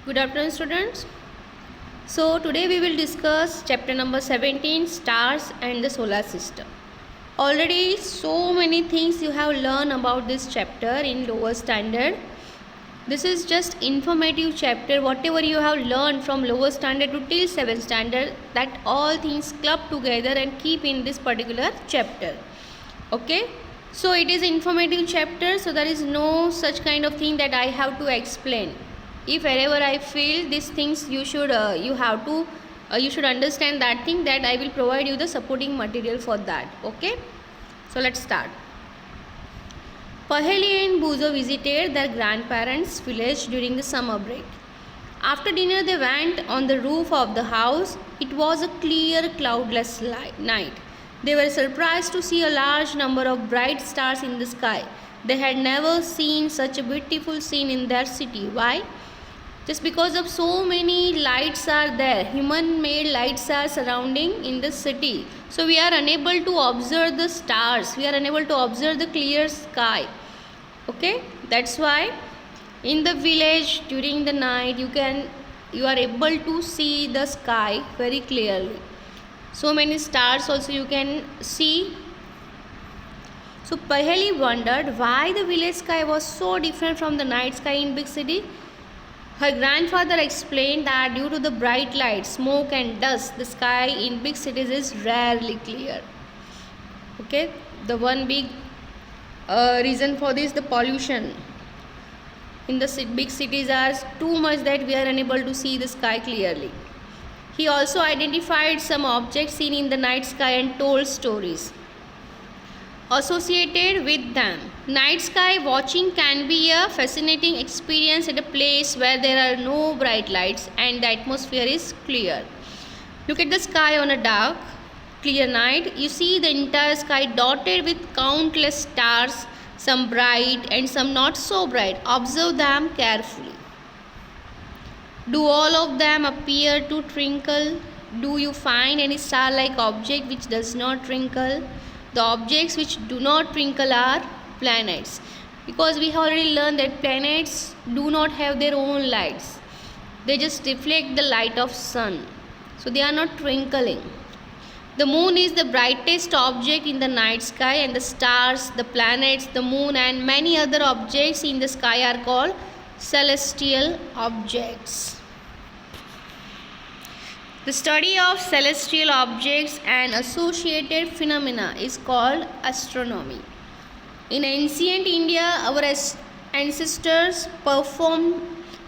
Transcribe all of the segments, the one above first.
Good afternoon, students. So, today we will discuss chapter number 17, Stars and the Solar System. Already, so many things you have learned about this chapter in lower standard. This is just informative chapter. Whatever you have learned from lower standard to till 7th standard, that all things club together and keep in this particular chapter. Okay. So, it is informative chapter. So, there is no such kind of thing that I have to explain. If wherever I feel these things you should you should understand that thing, that I will provide you the supporting material for that. Okay, so let's start. Paheli and Buzo visited their grandparents' village during the summer break. After dinner they went on the roof of the house. It was a clear cloudless night. They were surprised to see a large number of bright stars in the sky. They had never seen such a beautiful scene in their city. Why? Just because of so many lights are there, human made lights are surrounding in the city, so we are unable to observe the stars, we are unable to observe the clear sky. Okay, that's why in the village during the night you are able to see the sky very clearly. So many stars also you can see. So Paheli wondered why the village sky was so different from the night sky in big city. Her grandfather explained that due to the bright light, smoke and dust, the sky in big cities is rarely clear. Okay, the one big reason for this, the pollution in the big cities are too much that we are unable to see the sky clearly. He also identified some objects seen in the night sky and told stories associated with them. Night sky watching can be a fascinating experience at a place where there are no bright lights and the atmosphere is clear. Look at the sky on a dark, clear night. You see the entire sky dotted with countless stars, some bright and some not so bright. Observe them carefully. Do all of them appear to twinkle? Do you find any star-like object which does not twinkle? The objects which do not twinkle are planets, because we have already learned that planets do not have their own lights. They just reflect the light of sun, so they are not twinkling. The moon is the brightest object in the night sky, and the stars, the planets, the moon and many other objects in the sky are called celestial objects. The study of celestial objects and associated phenomena is called astronomy. In ancient India, our ancestors performed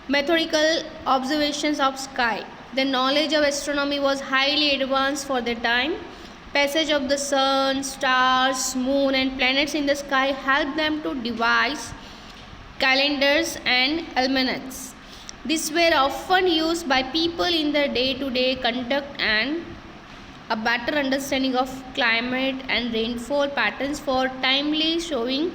methodical observations of sky. The knowledge of astronomy was highly advanced for their time. Passage of the sun, stars, moon and planets in the sky helped them to devise calendars and almanacs. These were often used by people in their day-to-day conduct and a better understanding of climate and rainfall patterns for timely sowing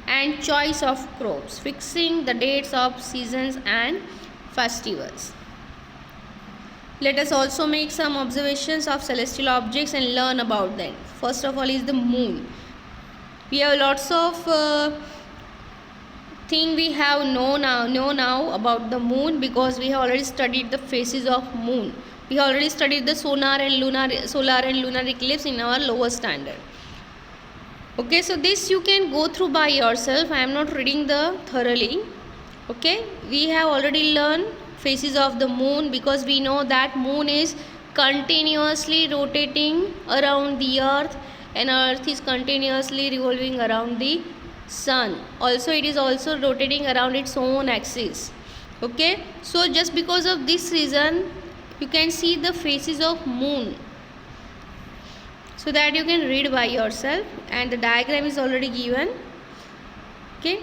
and choice of crops, fixing the dates of seasons and festivals. Let us also make some observations of celestial objects and learn about them. First of all is the moon. We have lots of thing we have know now about the moon, because we have already studied the phases of moon. We have already studied the solar and lunar eclipse in our lower standard. Okay, so this you can go through by yourself. I am not reading the thoroughly. Okay, we have already learned phases of the moon, because we know that moon is continuously rotating around the earth and earth is continuously revolving around the sun. Also it is also rotating around its own axis. Okay, so just because of this reason you can see the phases of moon, so that you can read by yourself, and the diagram is already given. Okay,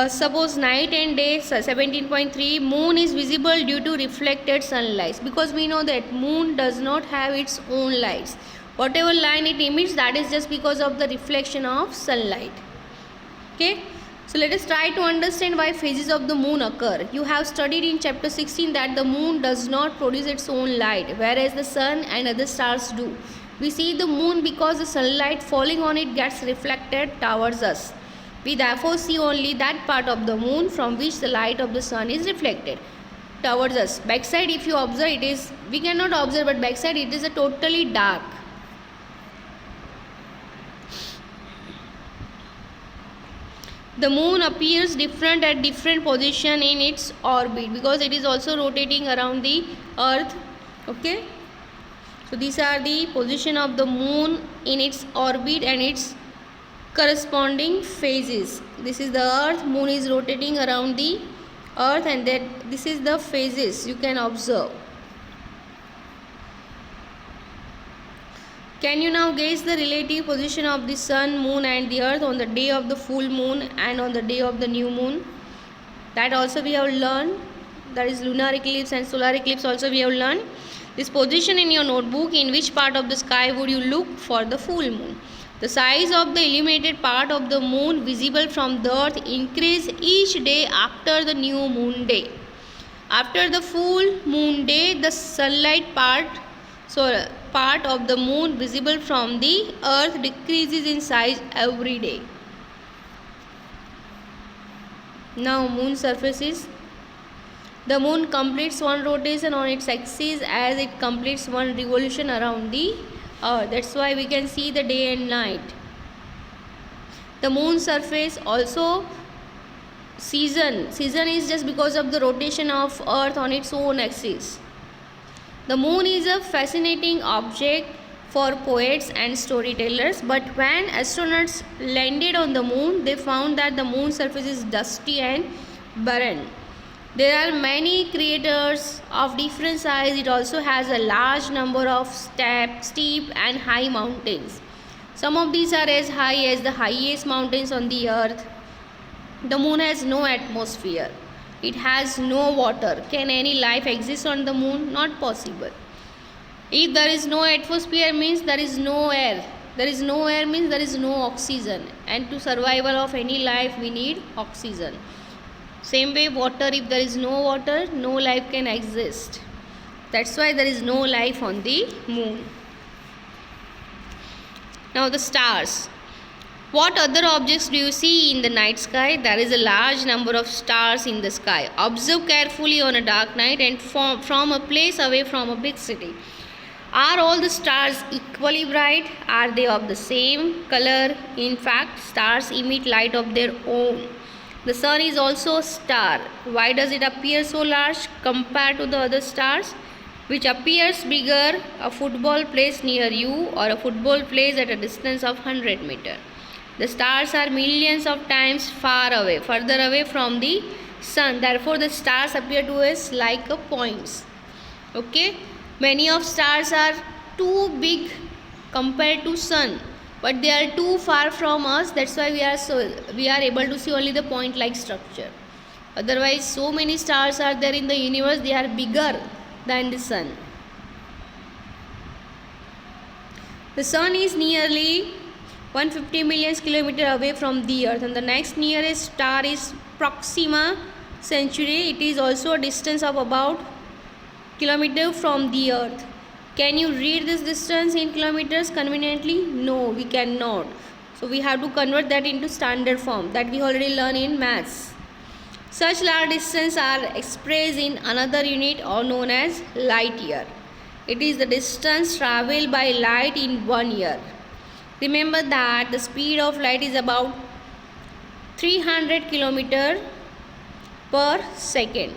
suppose night and day 17.3, moon is visible due to reflected sunlight, because we know that moon does not have its own lights. Whatever line it emits, that is just because of the reflection of sunlight. Okay, so let us try to understand why phases of the moon occur. You have studied in chapter 16 that the moon does not produce its own light, whereas the sun and other stars do. We see the moon because the sunlight falling on it gets reflected towards us. We therefore see only that part of the moon from which the light of the sun is reflected. towards us. Backside, if you observe, it is, we cannot observe, but backside it is a totally dark. The moon appears different at different position in its orbit because it is also rotating around the earth. Okay, so these are the position of the moon in its orbit and its corresponding phases. This is the earth, moon is rotating around the earth, and that this is the phases you can observe. Can you now guess the relative position of the sun, moon and the earth on the day of the full moon and on the day of the new moon? That also we have learned. That is lunar eclipse and solar eclipse also we have learned. This position in your notebook, in which part of the sky would you look for the full moon? The size of the illuminated part of the moon visible from the earth increase each day after the new moon day. After the full moon day, the sunlight part of the moon visible from the earth decreases in size every day. Now moon surfaces. The moon completes one rotation on its axis as it completes one revolution around the earth. That's why we can see the day and night. The moon surface also season is just because of the rotation of earth on its own axis. The moon is a fascinating object for poets and storytellers, but when astronauts landed on the moon, they found that the moon surface is dusty and barren. There are many craters of different size. It also has a large number of steep and high mountains. Some of these are as high as the highest mountains on the earth. The moon has no atmosphere. It has no water. Can any life exist on the moon? Not possible. If there is no atmosphere, means there is no air. There is no air means there is no oxygen. And to survival of any life, we need oxygen. Same way, water, if there is no water, no life can exist. That's why there is no life on the moon. Now the stars. What other objects do you see in the night sky? There is a large number of stars in the sky. Observe carefully on a dark night and from a place away from a big city. Are all the stars equally bright? Are they of the same color? In fact, stars emit light of their own. The sun is also a star. Why does it appear so large compared to the other stars? Which appears bigger, a football placed near you or a football placed at a distance of 100 meters. The stars are millions of times further away from the sun. Therefore, the stars appear to us like a points. Okay. Many of stars are too big compared to sun, but they are too far from us. That's why we are able to see only the point like structure. Otherwise, so many stars are there in the universe. They are bigger than the sun. The sun is nearly 150 million kilometers away from the earth, and the next nearest star is Proxima Centauri. It is also a distance of about kilometer from the earth. Can you read this distance in kilometers conveniently? No, we cannot. So we have to convert that into standard form that we already learned in maths. Such large distances are expressed in another unit or known as light year. It is the distance traveled by light in 1 year. Remember that the speed of light is about 300 kilometers per second.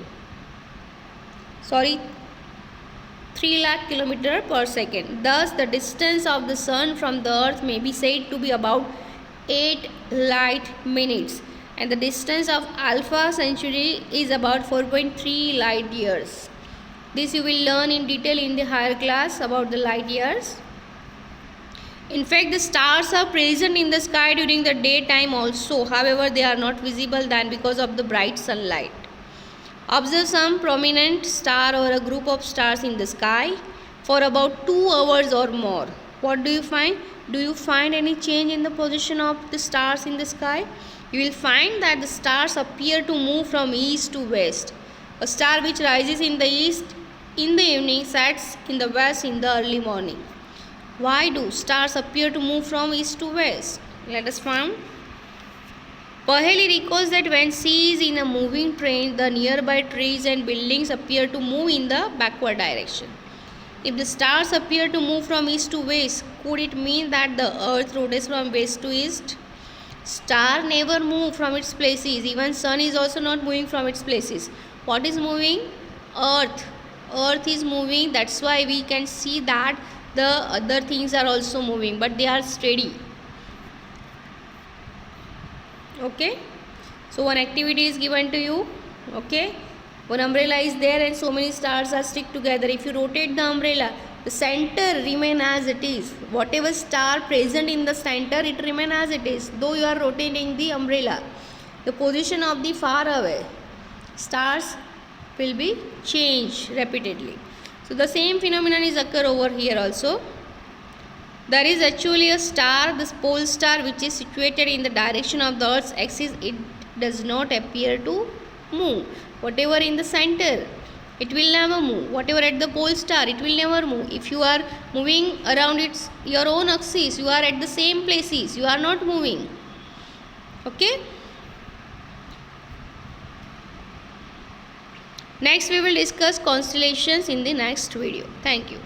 3 lakh kilometers per second. Thus, the distance of the sun from the earth may be said to be about 8 light minutes, and the distance of Alpha Centauri is about 4.3 light years. This you will learn in detail in the higher class about the light years. In fact, the stars are present in the sky during the daytime also. However, they are not visible then because of the bright sunlight. Observe some prominent star or a group of stars in the sky for about 2 hours or more. What do you find? Do you find any change in the position of the stars in the sky? You will find that the stars appear to move from east to west. A star which rises in the east in the evening sets in the west in the early morning. Why do stars appear to move from east to west? Let us find. Paheli recalls that when she is in a moving train, the nearby trees and buildings appear to move in the backward direction. If the stars appear to move from east to west, could it mean that the earth rotates from west to east? Star never move from its places. Even sun is also not moving from its places. What is moving? Earth. Earth is moving. That's why we can see that the other things are also moving, but they are steady. Okay. So one activity is given to you. Okay. One umbrella is there and so many stars are stick together. If you rotate the umbrella, the center remain as it is. Whatever star present in the center, it remain as it is. Though you are rotating the umbrella, the position of the far away stars will be changed repeatedly. So the same phenomenon is occur over here also. There is actually a star, this pole star, which is situated in the direction of the Earth's axis. It does not appear to move. Whatever in the center, it will never move. Whatever at the pole star, it will never move. If you are moving around your own axis, you are at the same places, you are not moving. Okay. Next we will discuss constellations in the next video. Thank you.